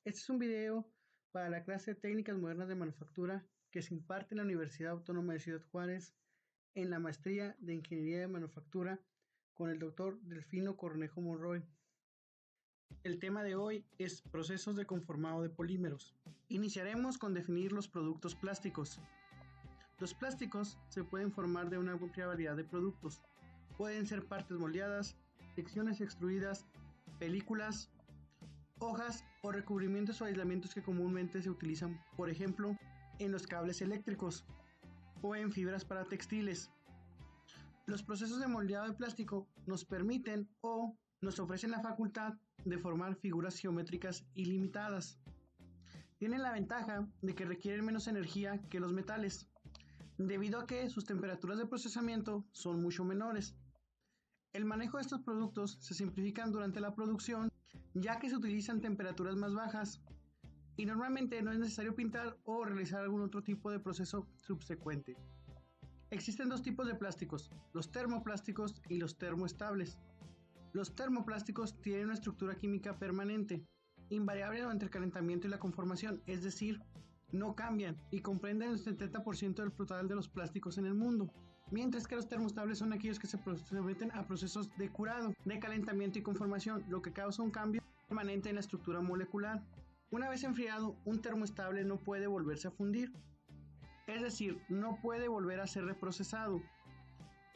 Este es un video para la clase de Técnicas Modernas de Manufactura que se imparte en la Universidad Autónoma de Ciudad Juárez en la Maestría de Ingeniería de Manufactura con el Dr. Delfino Cornejo Monroy. El tema de hoy es procesos de conformado de polímeros. Iniciaremos con definir los productos plásticos. Los plásticos se pueden formar de una amplia variedad de productos. Pueden ser partes moldeadas, secciones extruidas, películas, hojas o recubrimientos o aislamientos que comúnmente se utilizan, por ejemplo, en los cables eléctricos o en fibras para textiles. Los procesos de moldeado de plástico nos permiten o nos ofrecen la facultad de formar figuras geométricas ilimitadas. Tienen la ventaja de que requieren menos energía que los metales, debido a que sus temperaturas de procesamiento son mucho menores. El manejo de estos productos se simplifican durante la producción, ya que se utilizan temperaturas más bajas y normalmente no es necesario pintar o realizar algún otro tipo de proceso subsecuente. Existen dos tipos de plásticos, los termoplásticos y los termoestables. Los termoplásticos tienen una estructura química permanente, invariable durante el calentamiento y la conformación, es decir, no cambian y comprenden el 70% del total de los plásticos en el mundo, mientras que los termoestables son aquellos que se someten a procesos de curado, de calentamiento y conformación, lo que causa un cambio permanente en la estructura molecular. Una vez enfriado, un termoestable no puede volverse a fundir, es decir, no puede volver a ser reprocesado.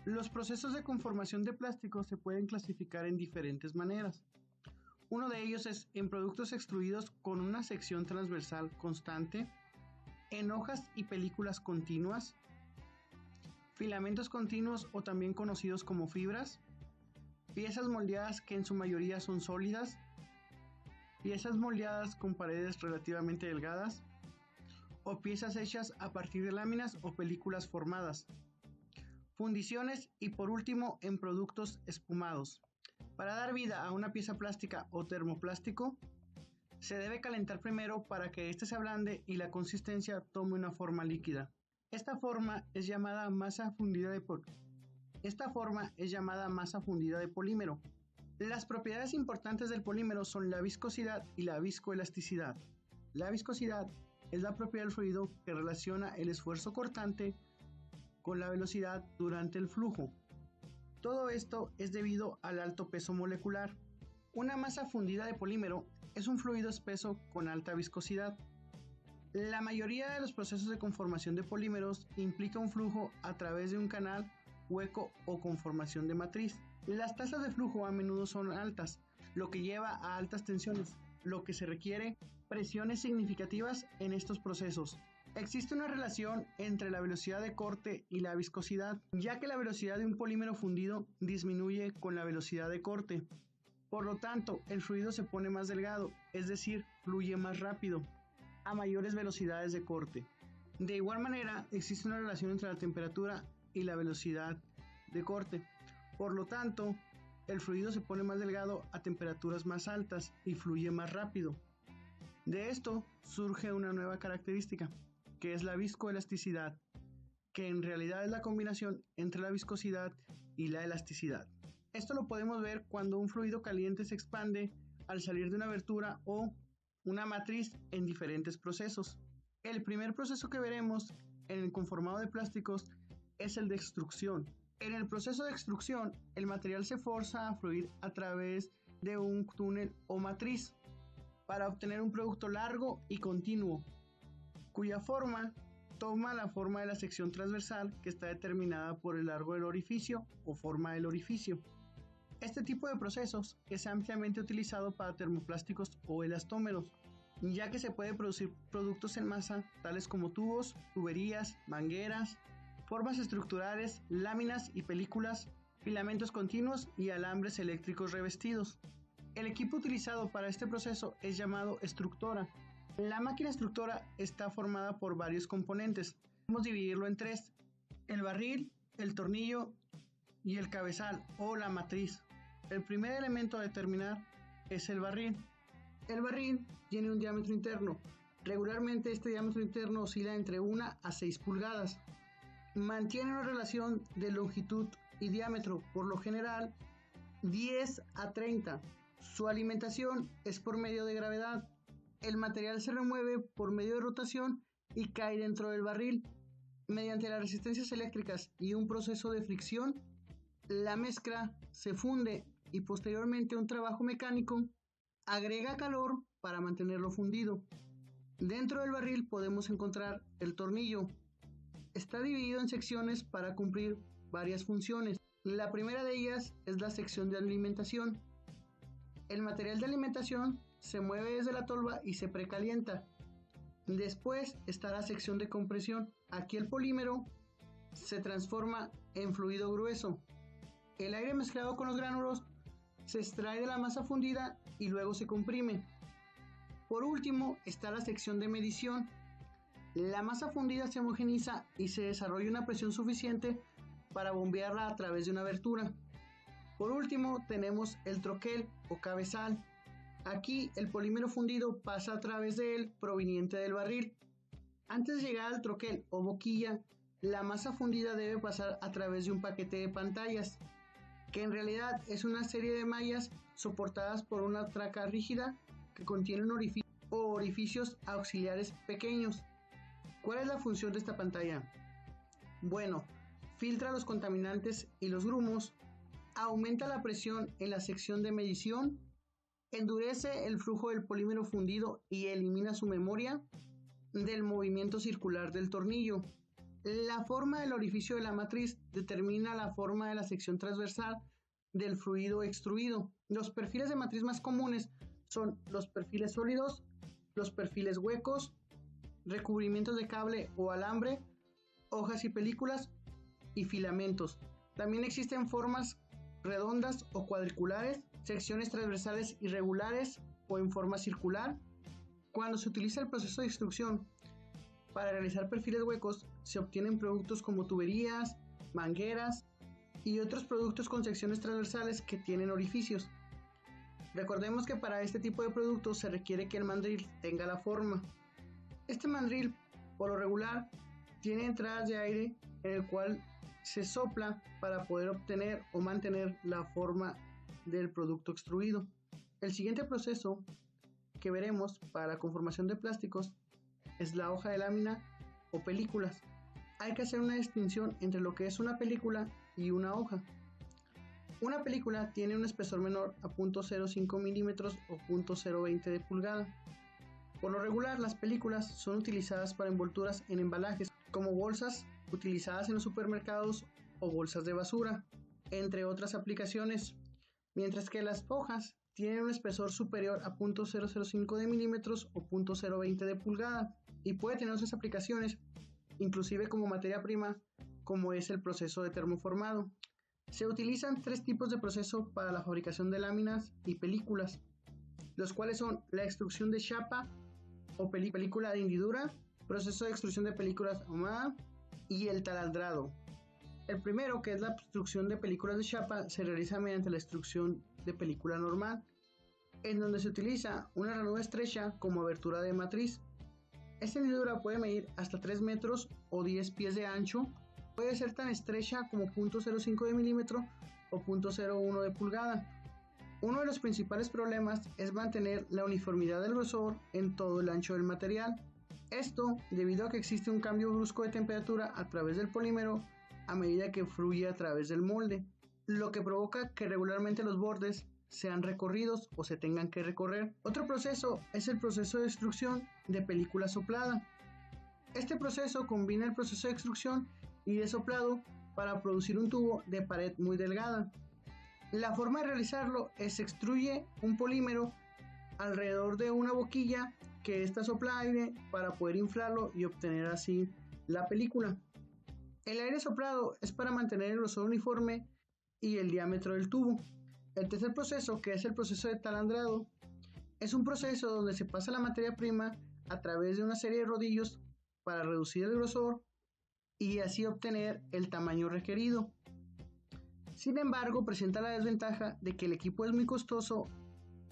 Los procesos de conformación de plásticos se pueden clasificar en diferentes maneras. Uno de ellos es en productos extruidos con una sección transversal constante, en hojas y películas continuas, filamentos continuos o también conocidos como fibras, piezas moldeadas que en su mayoría son sólidas, piezas moldeadas con paredes relativamente delgadas o piezas hechas a partir de láminas o películas formadas, fundiciones y por último en productos espumados. Para dar vida a una pieza plástica o termoplástico, se debe calentar primero para que éste se ablande y la consistencia tome una forma líquida. Esta forma es llamada masa fundida de polímero. Las propiedades importantes del polímero son la viscosidad y la viscoelasticidad. La viscosidad es la propiedad del fluido que relaciona el esfuerzo cortante con la velocidad durante el flujo. Todo esto es debido al alto peso molecular. Una masa fundida de polímero es un fluido espeso con alta viscosidad. La mayoría de los procesos de conformación de polímeros implica un flujo a través de un canal, hueco o conformación de matriz. Las tasas de flujo a menudo son altas, lo que lleva a altas tensiones, lo que se requiere presiones significativas en estos procesos. Existe una relación entre la velocidad de corte y la viscosidad, ya que la velocidad de un polímero fundido disminuye con la velocidad de corte. Por lo tanto, el fluido se pone más delgado, es decir, fluye más rápido, a mayores velocidades de corte. De igual manera, existe una relación entre la temperatura y la velocidad de corte. Por lo tanto, el fluido se pone más delgado a temperaturas más altas y fluye más rápido. De esto surge una nueva característica, que es la viscoelasticidad, que en realidad es la combinación entre la viscosidad y la elasticidad. Esto lo podemos ver cuando un fluido caliente se expande al salir de una abertura o una matriz en diferentes procesos. El primer proceso que veremos en el conformado de plásticos es el de extrusión. En el proceso de extrusión, el material se forza a fluir a través de un túnel o matriz para obtener un producto largo y continuo, cuya forma toma la forma de la sección transversal que está determinada por el largo del orificio o forma del orificio. Este tipo de procesos es ampliamente utilizado para termoplásticos o elastómeros, ya que se puede producir productos en masa tales como tubos, tuberías, mangueras, formas estructurales, láminas y películas, filamentos continuos y alambres eléctricos revestidos. El equipo utilizado para este proceso es llamado extructora. La máquina extructora está formada por varios componentes. Podemos dividirlo en tres: el barril, el tornillo y el cabezal o la matriz. El primer elemento a determinar es el barril. El barril tiene un diámetro interno. Regularmente este diámetro interno oscila entre 1 a 6 pulgadas. Mantiene una relación de longitud y diámetro, por lo general 10 a 30. Su alimentación es por medio de gravedad. El material se remueve por medio de rotación y cae dentro del barril. Mediante las resistencias eléctricas y un proceso de fricción, la mezcla se funde y posteriormente un trabajo mecánico agrega calor para mantenerlo fundido. Dentro del barril podemos encontrar el tornillo. Está dividido en secciones para cumplir varias funciones. La primera de ellas es la sección de alimentación. El material de alimentación se mueve desde la tolva y se precalienta. Después está la sección de compresión. Aquí el polímero se transforma en fluido grueso. El aire mezclado con los gránulos se extrae de la masa fundida y luego se comprime. Por último está la sección de medición. La masa fundida se homogeniza y se desarrolla una presión suficiente para bombearla a través de una abertura. Por último tenemos el troquel o cabezal. Aquí el polímero fundido pasa a través de él proveniente del barril. Antes de llegar al troquel o boquilla, la masa fundida debe pasar a través de un paquete de pantallas, que en realidad es una serie de mallas soportadas por una traca rígida que contienen orificios auxiliares pequeños. ¿Cuál es la función de esta pantalla? Bueno, filtra los contaminantes y los grumos, aumenta la presión en la sección de medición, endurece el flujo del polímero fundido y elimina su memoria del movimiento circular del tornillo. La forma del orificio de la matriz determina la forma de la sección transversal del fluido extruido. Los perfiles de matriz más comunes son los perfiles sólidos, los perfiles huecos, recubrimientos de cable o alambre, hojas y películas y filamentos. También existen formas redondas o cuadriculares, secciones transversales irregulares o en forma circular. Cuando se utiliza el proceso de extrusión para realizar perfiles huecos, se obtienen productos como tuberías, mangueras y otros productos con secciones transversales que tienen orificios. Recordemos que para este tipo de productos se requiere que el mandril tenga la forma. Este mandril, por lo regular, tiene entradas de aire en el cual se sopla para poder obtener o mantener la forma del producto extruido. El siguiente proceso que veremos para la conformación de plásticos es la hoja de lámina o películas. Hay que hacer una distinción entre lo que es una película y una hoja. Una película tiene un espesor menor a 0.05 milímetros o 0.020 de pulgada. Por lo regular, las películas son utilizadas para envolturas en embalajes, como bolsas utilizadas en los supermercados o bolsas de basura, entre otras aplicaciones, mientras que las hojas tienen un espesor superior a 0.005 de milímetros o 0.020 de pulgada y puede tener otras aplicaciones, inclusive como materia prima, como es el proceso de termoformado. Se utilizan tres tipos de proceso para la fabricación de láminas y películas, los cuales son la extrusión de chapa o película de hendidura, proceso de extrusión de películas ahumada y el talandrado. El primero, que es la extrusión de películas de chapa, se realiza mediante la extrusión de película normal, en donde se utiliza una ranura estrecha como abertura de matriz. Esta hendidura puede medir hasta 3 metros o 10 pies de ancho, puede ser tan estrecha como 0.05 de milímetro o 0.01 de pulgada. Uno de los principales problemas es mantener la uniformidad del grosor en todo el ancho del material. Esto debido a que existe un cambio brusco de temperatura a través del polímero a medida que fluye a través del molde, lo que provoca que regularmente los bordes sean recorridos o se tengan que recorrer. Otro proceso es el proceso de extrusión de película soplada. Este proceso combina el proceso de extrusión y de soplado para producir un tubo de pared muy delgada. La forma de realizarlo es se extruye un polímero alrededor de una boquilla que ésta sopla aire para poder inflarlo y obtener así la película. El aire soplado es para mantener el grosor uniforme y el diámetro del tubo. El tercer proceso, que es el proceso de talandrado, es un proceso donde se pasa la materia prima a través de una serie de rodillos para reducir el grosor y así obtener el tamaño requerido. Sin embargo, presenta la desventaja de que el equipo es muy costoso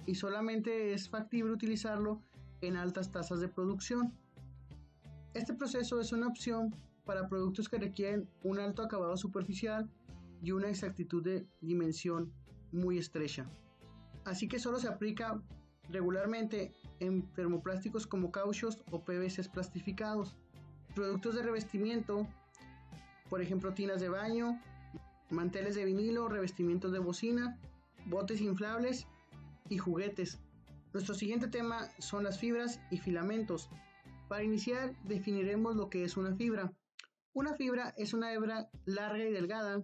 y solamente es factible utilizarlo en altas tasas de producción. Este proceso es una opción para productos que requieren un alto acabado superficial y una exactitud de dimensión muy estrecha. Así que solo se aplica regularmente en termoplásticos como cauchos o PVCs plastificados, productos de revestimiento, por ejemplo tinas de baño, manteles de vinilo, revestimientos de bocina, botes inflables y juguetes. Nuestro siguiente tema son las fibras y filamentos. Para iniciar, definiremos lo que es una fibra. Una fibra es una hebra larga y delgada,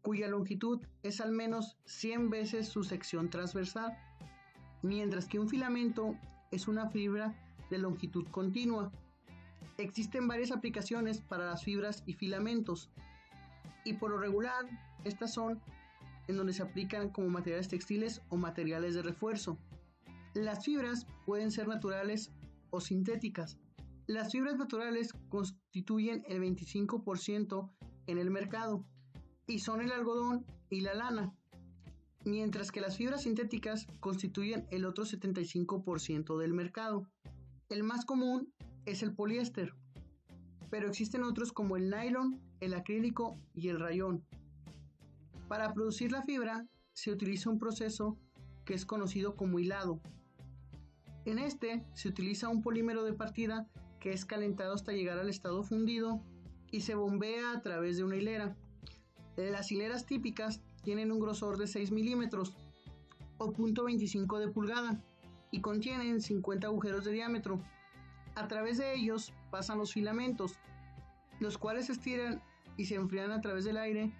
cuya longitud es al menos 100 veces su sección transversal, mientras que un filamento es una fibra de longitud continua. Existen varias aplicaciones para las fibras y filamentos, y por lo regular, estas son en donde se aplican como materiales textiles o materiales de refuerzo. Las fibras pueden ser naturales o sintéticas. Las fibras naturales constituyen el 25% en el mercado y son el algodón y la lana, mientras que las fibras sintéticas constituyen el otro 75% del mercado. El más común es el poliéster, pero existen otros como el nylon, el acrílico y el rayón. Para producir la fibra se utiliza un proceso que es conocido como hilado. En este se utiliza un polímero de partida que es calentado hasta llegar al estado fundido y se bombea a través de una hilera. Las hileras típicas tienen un grosor de 6 milímetros o 0.25 de pulgada y contienen 50 agujeros de diámetro. A través de ellos pasan los filamentos, los cuales se estiran y se enfrían a través del aire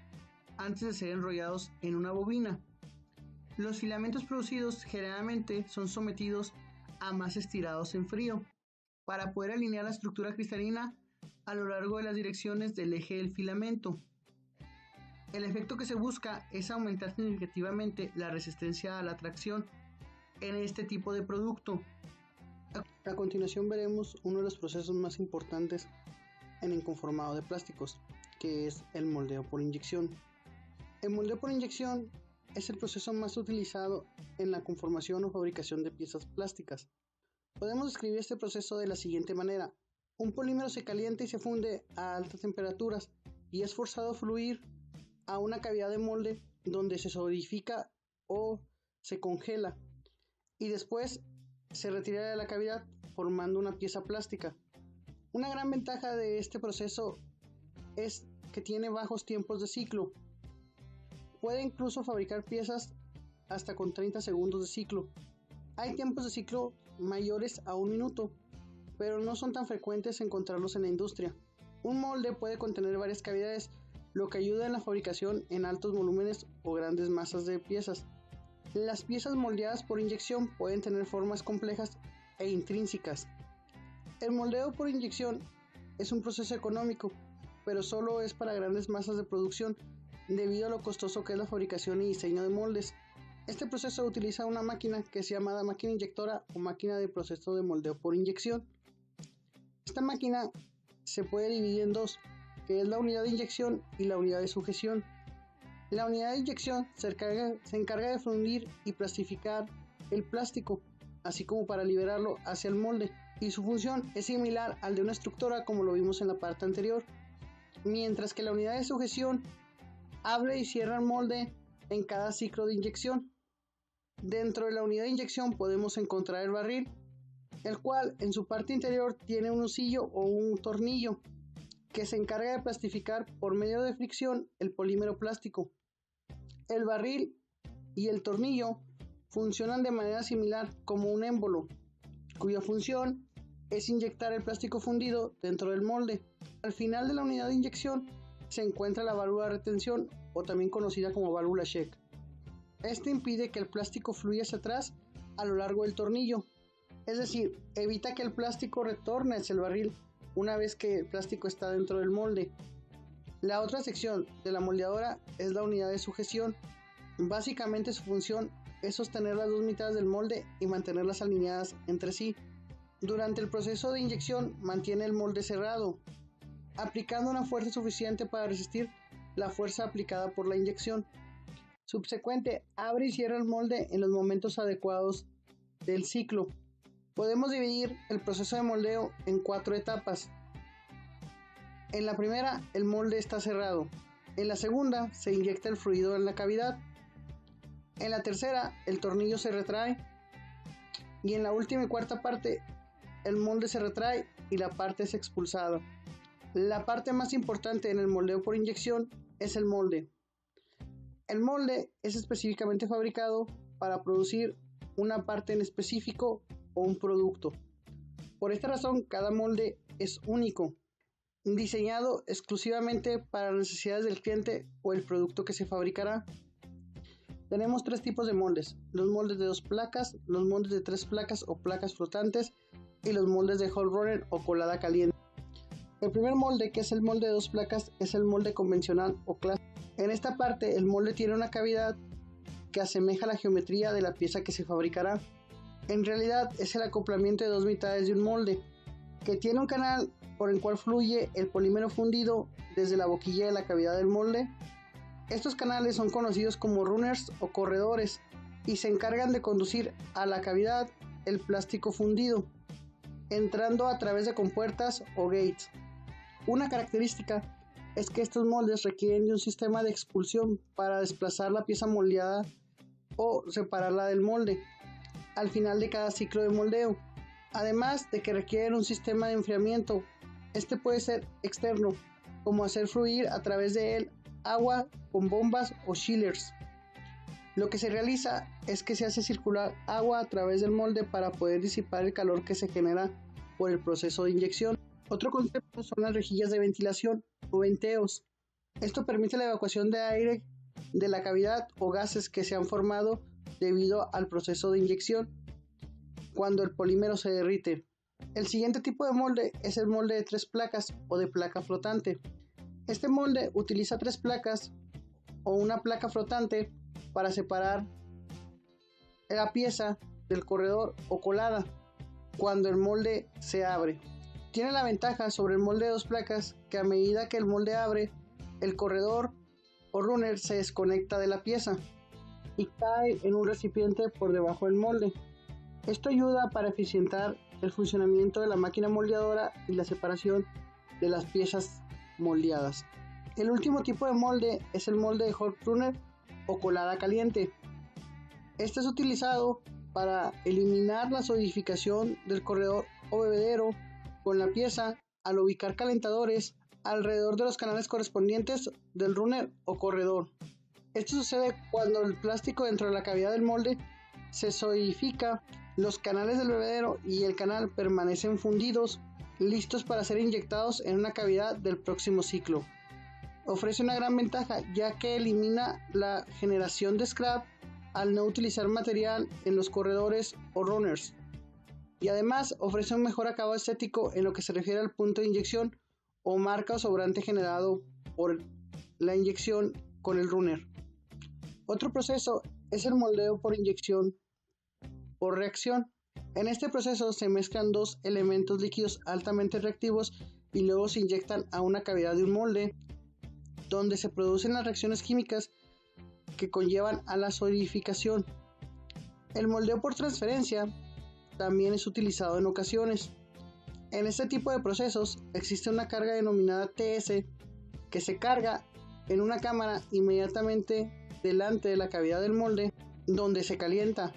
antes de ser enrollados en una bobina. Los filamentos producidos generalmente son sometidos a más estirados en frío para poder alinear la estructura cristalina a lo largo de las direcciones del eje del filamento. El efecto que se busca es aumentar significativamente la resistencia a la tracción en este tipo de producto. A continuación veremos uno de los procesos más importantes en el conformado de plásticos, que es el moldeo por inyección. El moldeo por inyección es el proceso más utilizado en la conformación o fabricación de piezas plásticas. Podemos describir este proceso de la siguiente manera. Un polímero se calienta y se funde a altas temperaturas y es forzado a fluir a una cavidad de molde donde se solidifica o se congela y después se retira de la cavidad formando una pieza plástica. Una gran ventaja de este proceso es que tiene bajos tiempos de ciclo. Puede incluso fabricar piezas hasta con 30 segundos de ciclo. Hay tiempos de ciclo mayores a 1 minuto, pero no son tan frecuentes encontrarlos en la industria. Un molde puede contener varias cavidades, lo que ayuda en la fabricación en altos volúmenes o grandes masas de piezas. Las piezas moldeadas por inyección pueden tener formas complejas e intrínsecas. El moldeo por inyección es un proceso económico, pero solo es para grandes masas de producción debido a lo costoso que es la fabricación y diseño de moldes. Este proceso utiliza una máquina que es llamada máquina inyectora o máquina de proceso de moldeo por inyección. Esta máquina se puede dividir en dos, que es la unidad de inyección y la unidad de sujeción. La unidad de inyección se encarga de fundir y plastificar el plástico, así como para liberarlo hacia el molde, y su función es similar al de una estructora como lo vimos en la parte anterior, mientras que la unidad de sujeción abre y cierra el molde en cada ciclo de inyección. Dentro de la unidad de inyección podemos encontrar el barril, el cual en su parte interior tiene un husillo o un tornillo que se encarga de plastificar por medio de fricción el polímero plástico. El barril y el tornillo funcionan de manera similar como un émbolo, cuya función es inyectar el plástico fundido dentro del molde. Al final de la unidad de inyección se encuentra la válvula de retención, o también conocida como válvula Scheck. Este impide que el plástico fluya hacia atrás a lo largo del tornillo, es decir, evita que el plástico retorne hacia el barril una vez que el plástico está dentro del molde. La otra sección de la moldeadora es la unidad de sujeción. Básicamente su función es sostener las dos mitades del molde y mantenerlas alineadas entre sí. Durante el proceso de inyección mantiene el molde cerrado, aplicando una fuerza suficiente para resistir la fuerza aplicada por la inyección. Subsecuente, abre y cierra el molde en los momentos adecuados del ciclo. Podemos dividir el proceso de moldeo en 4 etapas. En la primera, el molde está cerrado. En la segunda, se inyecta el fluido en la cavidad. En la tercera, el tornillo se retrae. y en la última y cuarta parte el molde se retrae y la parte es expulsada. La parte más importante en el moldeo por inyección es el molde. El molde es específicamente fabricado para producir una parte en específico o un producto. Por esta razón, cada molde es único, diseñado exclusivamente para las necesidades del cliente o el producto que se fabricará. Tenemos tres tipos de moldes: los moldes de 2 placas, los moldes de 3 placas o placas flotantes y los moldes de hot runner o colada caliente. El primer molde, que es el molde de 2 placas, es el molde convencional o clásico. En esta parte el molde tiene una cavidad que asemeja la geometría de la pieza que se fabricará. En realidad es el acoplamiento de dos mitades de un molde, que tiene un canal por el cual fluye el polímero fundido desde la boquilla de la cavidad del molde. Estos canales son conocidos como runners o corredores y se encargan de conducir a la cavidad el plástico fundido, entrando a través de compuertas o gates. Una característica es que estos moldes requieren de un sistema de expulsión para desplazar la pieza moldeada o separarla del molde al final de cada ciclo de moldeo, además de que requieren un sistema de enfriamiento. Este puede ser externo, como hacer fluir a través de él agua con bombas o chillers. Lo que se realiza es que se hace circular agua a través del molde para poder disipar el calor que se genera por el proceso de inyección. Otro concepto son las rejillas de ventilación o venteos. Esto permite la evacuación de aire de la cavidad o gases que se han formado debido al proceso de inyección cuando el polímero se derrite. El siguiente tipo de molde es el molde de 3 placas o de placa flotante. Este molde utiliza 3 placas o una placa flotante para separar la pieza del corredor o colada cuando el molde se abre. Tiene la ventaja sobre el molde de 2 placas que a medida que el molde abre, el corredor o runner se desconecta de la pieza y cae en un recipiente por debajo del molde. Esto ayuda para eficientar el funcionamiento de la máquina moldeadora y la separación de las piezas moldeadas. El último tipo de molde es el molde de hot runner o colada caliente. Este es utilizado para eliminar la solidificación del corredor o bebedero con la pieza al ubicar calentadores alrededor de los canales correspondientes del runner o corredor. Esto sucede cuando el plástico dentro de la cavidad del molde se solidifica, los canales del bebedero y el canal permanecen fundidos, listos para ser inyectados en una cavidad del próximo ciclo. Ofrece una gran ventaja ya que elimina la generación de scrap al no utilizar material en los corredores o runners, y además ofrece un mejor acabado estético en lo que se refiere al punto de inyección o marca o sobrante generado por la inyección con el runner. Otro proceso es el moldeo por inyección por reacción. En este proceso se mezclan dos elementos líquidos altamente reactivos y luego se inyectan a una cavidad de un molde, donde se producen las reacciones químicas que conllevan a la solidificación. El moldeo por transferencia también es utilizado en ocasiones. En este tipo de procesos existe una carga denominada TS que se carga en una cámara inmediatamente delante de la cavidad del molde, donde se calienta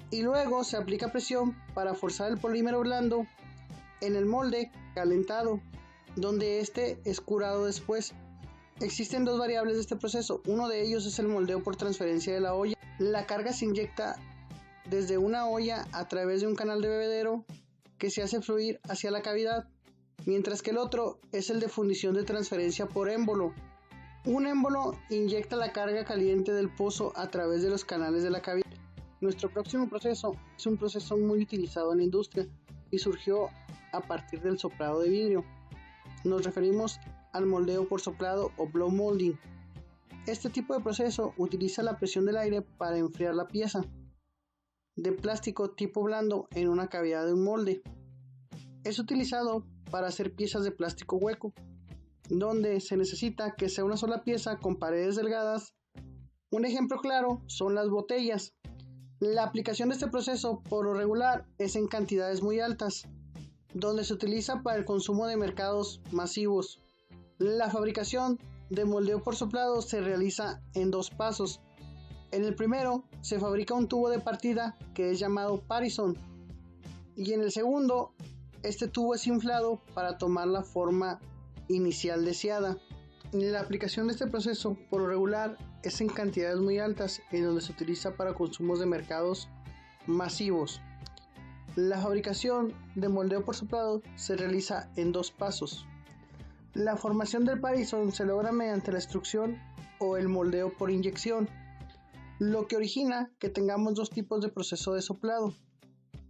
y luego se aplica presión para forzar el polímero blando en el molde calentado, donde este es curado después. Existen dos variables de este proceso. Uno de ellos es el moldeo por transferencia de la olla. La carga se inyecta desde una olla a través de un canal de bebedero que se hace fluir hacia la cavidad, mientras que el otro es el de fundición de transferencia por émbolo. Un émbolo inyecta la carga caliente del pozo a través de los canales de la cavidad. Nuestro próximo proceso es un proceso muy utilizado en la industria y surgió a partir del soplado de vidrio. Nos referimos al moldeo por soplado o blow molding. Este tipo de proceso utiliza la presión del aire para enfriar la pieza de plástico tipo blando en una cavidad de un molde. Es utilizado para hacer piezas de plástico hueco, donde se necesita que sea una sola pieza con paredes delgadas. Un ejemplo claro son las botellas. La aplicación de este proceso por lo regular es en cantidades muy altas, donde se utiliza para el consumo de mercados masivos. La fabricación de moldeo por soplado se realiza en dos pasos. En el primero se fabrica un tubo de partida que es llamado parison, y en el segundo este tubo es inflado para tomar la forma inicial deseada. La aplicación de este proceso por lo regular es en cantidades muy altas, en donde se utiliza para consumos de mercados masivos. La fabricación de moldeo por soplado se realiza en dos pasos. La formación del parison se logra mediante la extrusión o el moldeo por inyección, lo que origina que tengamos dos tipos de proceso de soplado: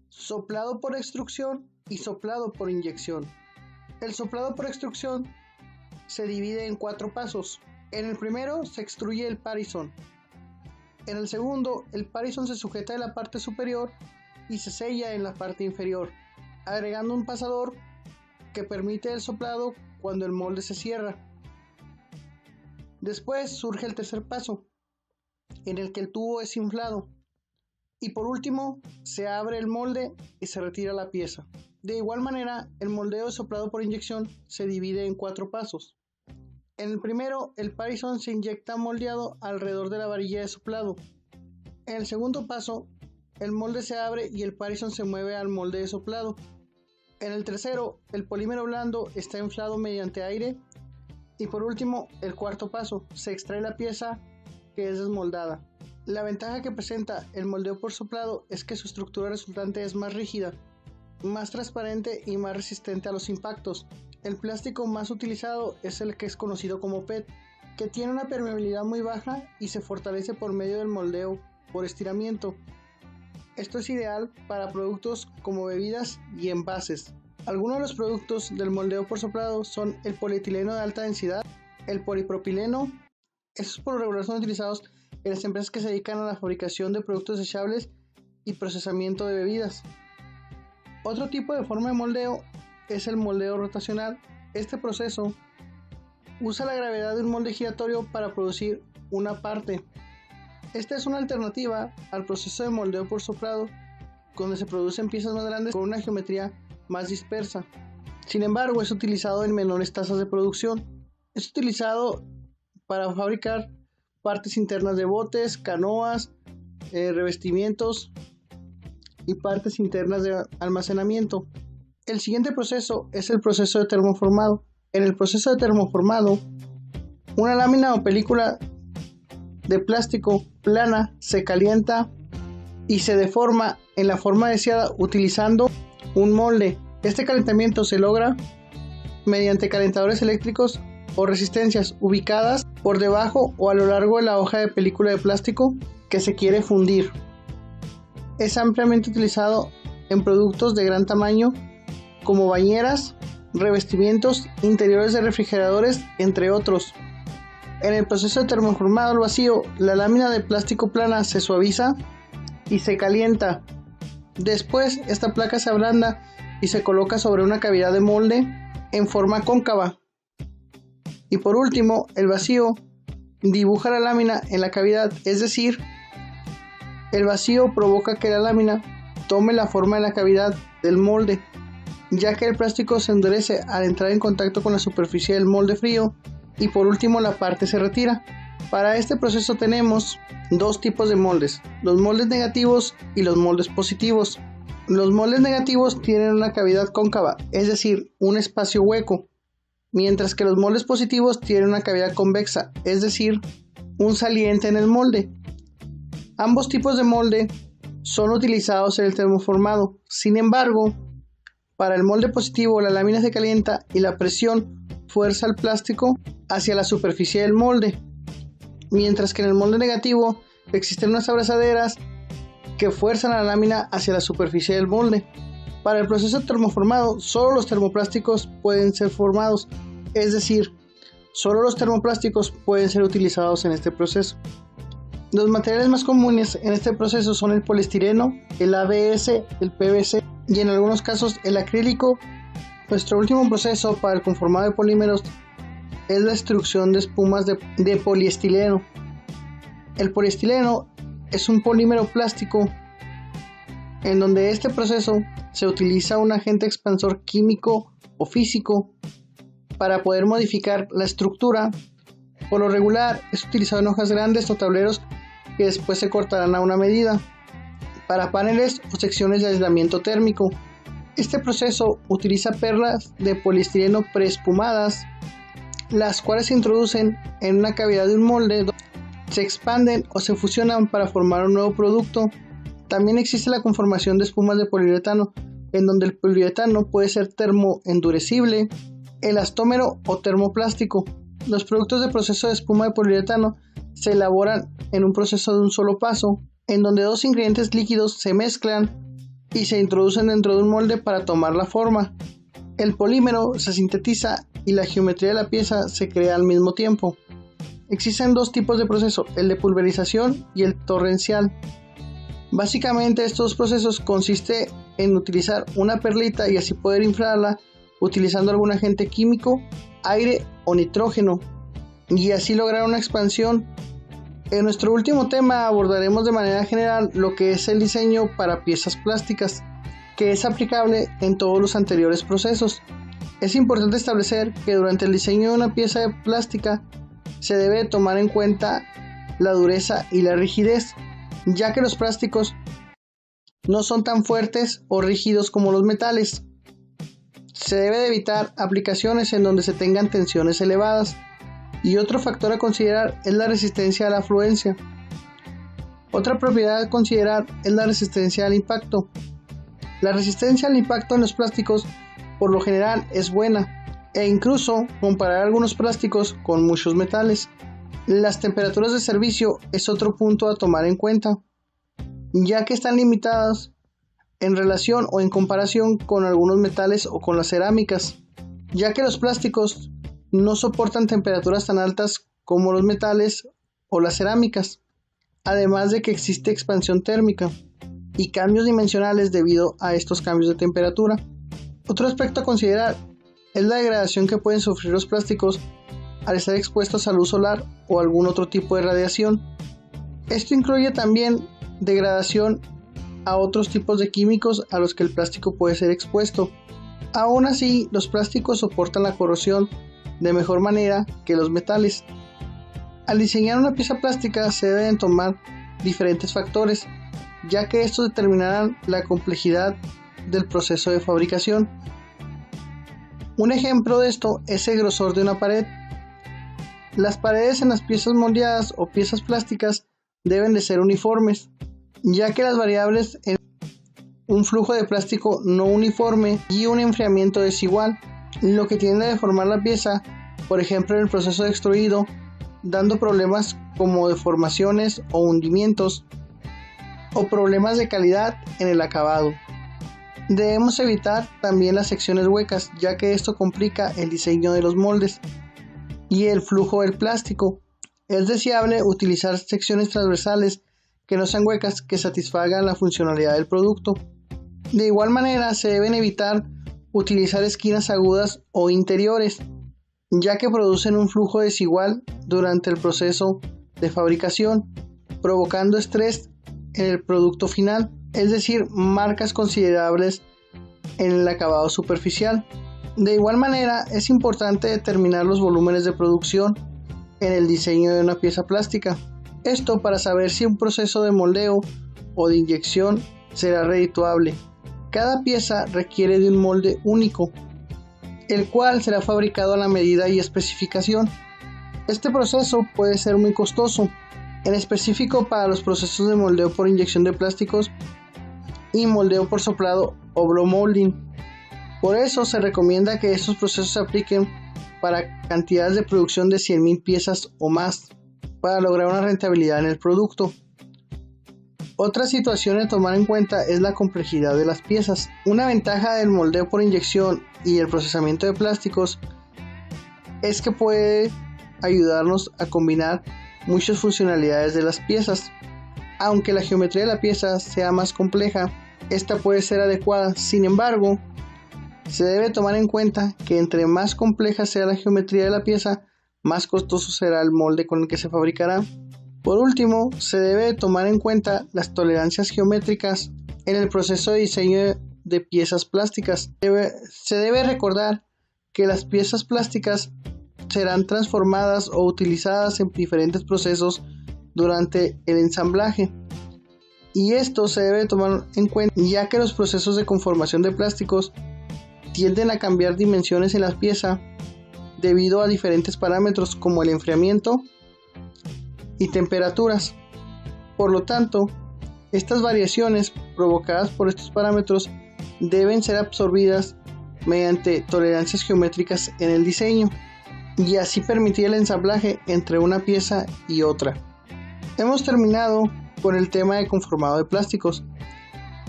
soplado por extrusión y soplado por inyección. El soplado por extrusión se divide en 4 pasos. En el primero se extruye el parison. En el segundo, el parison se sujeta en la parte superior y se sella en la parte inferior, agregando un pasador que permite el soplado cuando el molde se cierra. Después surge el tercer paso, en el que el tubo es inflado. Y por último, se abre el molde y se retira la pieza. De igual manera, el moldeo soplado por inyección se divide en 4 pasos. En el primero, el parison se inyecta moldeado alrededor de la varilla de soplado. En el segundo paso, el molde se abre y el parison se mueve al molde de soplado. En el tercero, el polímero blando está inflado mediante aire. Y por último, el cuarto paso, se extrae la pieza que es desmoldada. La ventaja que presenta el moldeo por soplado es que su estructura resultante es más rígida, más transparente y más resistente a los impactos. El plástico más utilizado es el que es conocido como PET, que tiene una permeabilidad muy baja y se fortalece por medio del moldeo por estiramiento. Esto es ideal para productos como bebidas y envases. Algunos de los productos del moldeo por soplado son el polietileno de alta densidad, el polipropileno. Estos por lo regular son utilizados en las empresas que se dedican a la fabricación de productos desechables y procesamiento de bebidas. Otro tipo de forma de moldeo es el moldeo rotacional. Este proceso usa la gravedad de un molde giratorio para producir una parte. Esta es una alternativa al proceso de moldeo por soplado, donde se producen piezas más grandes con una geometría más dispersa. Sin embargo, es utilizado en menores tasas de producción. Es utilizado para fabricar partes internas de botes, canoas, revestimientos y partes internas de almacenamiento. El siguiente proceso es el proceso de termoformado. En el proceso de termoformado, una lámina o película de plástico plana se calienta y se deforma en la forma deseada utilizando un molde. Este calentamiento se logra mediante calentadores eléctricos o resistencias ubicadas por debajo o a lo largo de la hoja de película de plástico que se quiere fundir. Es ampliamente utilizado en productos de gran tamaño como bañeras, revestimientos, interiores de refrigeradores, entre otros. En el proceso de termoformado al vacío, la lámina de plástico plana se suaviza y se calienta. Después, esta placa se ablanda y se coloca sobre una cavidad de molde en forma cóncava. Y por último, el vacío dibuja la lámina en la cavidad, es decir, el vacío provoca que la lámina tome la forma de la cavidad del molde, ya que el plástico se endurece al entrar en contacto con la superficie del molde frío y por último la parte se retira. Para este proceso tenemos dos tipos de moldes, los moldes negativos y los moldes positivos. Los moldes negativos tienen una cavidad cóncava, es decir, un espacio hueco, mientras que los moldes positivos tienen una cavidad convexa, es decir, un saliente en el molde. Ambos tipos de molde son utilizados en el termoformado. Sin embargo, para el molde positivo la lámina se calienta y la presión fuerza el plástico hacia la superficie del molde, mientras que en el molde negativo existen unas abrazaderas que fuerzan a la lámina hacia la superficie del molde. Para el proceso termoformado, solo los termoplásticos pueden ser formados, es decir, solo los termoplásticos pueden ser utilizados en este proceso. Los materiales más comunes en este proceso son el poliestireno, el ABS, el PVC y en algunos casos el acrílico. Nuestro último proceso para el conformado de polímeros es la extrusión de espumas de poliestileno. El poliestileno es un polímero plástico en donde este proceso se utiliza un agente expansor químico o físico para poder modificar la estructura. Por lo regular es utilizado en hojas grandes o tableros que después se cortarán a una medida para paneles o secciones de aislamiento térmico. Este proceso utiliza perlas de poliestireno preespumadas, las cuales se introducen en una cavidad de un molde, se expanden o se fusionan para formar un nuevo producto. También existe la conformación de espumas de poliuretano, en donde el poliuretano puede ser termoendurecible, elastómero o termoplástico. Los productos de proceso de espuma de poliuretano se elaboran en un proceso de un solo paso, en donde dos ingredientes líquidos se mezclan y se introducen dentro de un molde para tomar la forma. El polímero se sintetiza y la geometría de la pieza se crea al mismo tiempo. Existen dos tipos de proceso, el de pulverización y el torrencial. Básicamente estos procesos consiste en utilizar una perlita y así poder inflarla utilizando algún agente químico, aire o nitrógeno, y así lograr una expansión. En nuestro último tema abordaremos de manera general lo que es el diseño para piezas plásticas, que es aplicable en todos los anteriores procesos. Es importante establecer que durante el diseño de una pieza de plástica se debe tomar en cuenta la dureza y la rigidez, ya que los plásticos no son tan fuertes o rígidos como los metales. Se debe de evitar aplicaciones en donde se tengan tensiones elevadas. Y otro factor a considerar es la resistencia a la afluencia. Otra propiedad a considerar es la resistencia al impacto. La resistencia al impacto en los plásticos por lo general es buena, e incluso comparar algunos plásticos con muchos metales. Las temperaturas de servicio es otro punto a tomar en cuenta, ya que están limitadas en relación o en comparación con algunos metales o con las cerámicas, ya que los plásticos no soportan temperaturas tan altas como los metales o las cerámicas, además de que existe expansión térmica y cambios dimensionales debido a estos cambios de temperatura. Otro aspecto a considerar es la degradación que pueden sufrir los plásticos al estar expuestos a luz solar o algún otro tipo de radiación. Esto incluye también degradación a otros tipos de químicos a los que el plástico puede ser expuesto. Aún así, los plásticos soportan la corrosión de mejor manera que los metales. Al diseñar una pieza plástica se deben tomar diferentes factores, ya que estos determinarán la complejidad del proceso de fabricación. Un ejemplo de esto es el grosor de una pared. Las paredes en las piezas moldeadas o piezas plásticas deben de ser uniformes, ya que las variables en un flujo de plástico no uniforme y un enfriamiento desigual, lo que tiende a deformar la pieza, por ejemplo en el proceso de extruido, dando problemas como deformaciones o hundimientos o problemas de calidad en el acabado. Debemos evitar también las secciones huecas, ya que esto complica el diseño de los moldes y el flujo del plástico. Es deseable utilizar secciones transversales que no sean huecas, que satisfagan la funcionalidad del producto. De igual manera se deben evitar utilizar esquinas agudas o interiores, ya que producen un flujo desigual durante el proceso de fabricación, provocando estrés en el producto final, es decir, marcas considerables en el acabado superficial. De igual manera, es importante determinar los volúmenes de producción en el diseño de una pieza plástica. Esto para saber si un proceso de moldeo o de inyección será redituable. Cada pieza requiere de un molde único, el cual será fabricado a la medida y especificación. Este proceso puede ser muy costoso, en específico para los procesos de moldeo por inyección de plásticos y moldeo por soplado o blow molding. Por eso se recomienda que estos procesos se apliquen para cantidades de producción de 100,000 piezas o más, para lograr una rentabilidad en el producto. Otra situación a tomar en cuenta es la complejidad de las piezas. Una ventaja del moldeo por inyección y el procesamiento de plásticos es que puede ayudarnos a combinar muchas funcionalidades de las piezas. Aunque la geometría de la pieza sea más compleja, esta puede ser adecuada. Sin embargo, se debe tomar en cuenta que entre más compleja sea la geometría de la pieza, más costoso será el molde con el que se fabricará. Por último, se debe tomar en cuenta las tolerancias geométricas en el proceso de diseño de piezas plásticas. Se debe recordar que las piezas plásticas serán transformadas o utilizadas en diferentes procesos durante el ensamblaje. Y esto se debe tomar en cuenta ya que los procesos de conformación de plásticos tienden a cambiar dimensiones en la pieza debido a diferentes parámetros como el enfriamiento y temperaturas. Por lo tanto, estas variaciones provocadas por estos parámetros deben ser absorbidas mediante tolerancias geométricas en el diseño y así permitir el ensamblaje entre una pieza y otra. Hemos terminado con el tema de conformado de plásticos.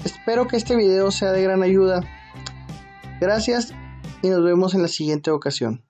Espero que este video sea de gran ayuda. Gracias y nos vemos en la siguiente ocasión.